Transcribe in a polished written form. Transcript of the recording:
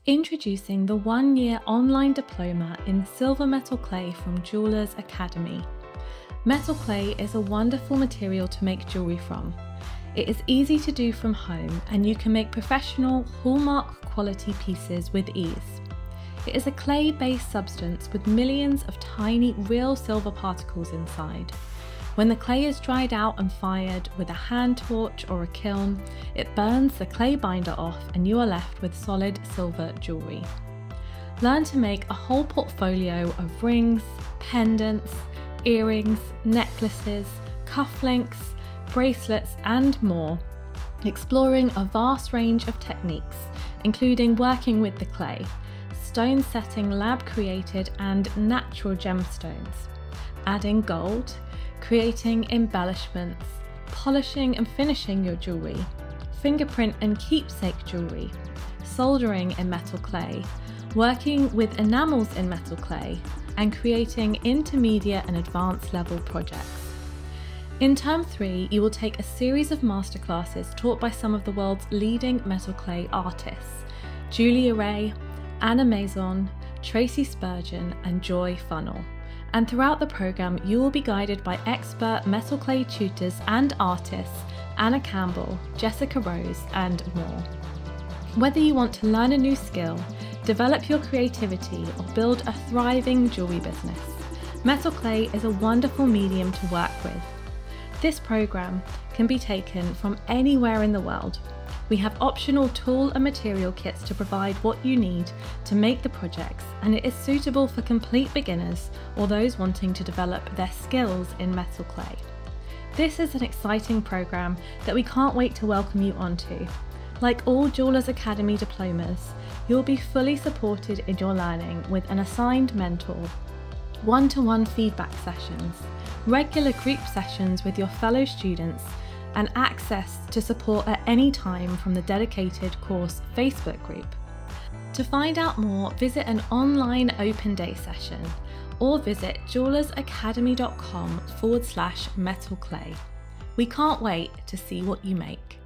Introducing the one-year online diploma in silver metal clay from Jewelers Academy. Metal clay is a wonderful material to make jewellery from. It is easy to do from home and you can make professional, hallmark quality pieces with ease. It is a clay-based substance with millions of tiny real silver particles inside. When the clay is dried out and fired with a hand torch or a kiln, it burns the clay binder off and you are left with solid silver jewellery. Learn to make a whole portfolio of rings, pendants, earrings, necklaces, cufflinks, bracelets and more, exploring a vast range of techniques, including working with the clay, stone setting lab-created and natural gemstones, adding gold, creating embellishments, polishing and finishing your jewellery, fingerprint and keepsake jewellery, soldering in metal clay, working with enamels in metal clay, and creating intermediate and advanced level projects. In Term 3, you will take a series of masterclasses taught by some of the world's leading metal clay artists, Julia Ray, Anna Maison, Tracy Spurgeon and Joy Funnell. And throughout the programme you will be guided by expert metal clay tutors and artists Anna Campbell, Jessica Rose and more. Whether you want to learn a new skill, develop your creativity or build a thriving jewellery business, metal clay is a wonderful medium to work with. This programme can be taken from anywhere in the world. We have optional tool and material kits to provide what you need to make the projects, and it is suitable for complete beginners or those wanting to develop their skills in metal clay. This is an exciting programme that we can't wait to welcome you onto. Like all Jewelers Academy diplomas, you'll be fully supported in your learning with an assigned mentor, one-to-one feedback sessions, regular group sessions with your fellow students, and access to support at any time from the dedicated course Facebook group. To find out more, visit an online open day session or visit jewelersacademy.com/metal clay. We can't wait to see what you make.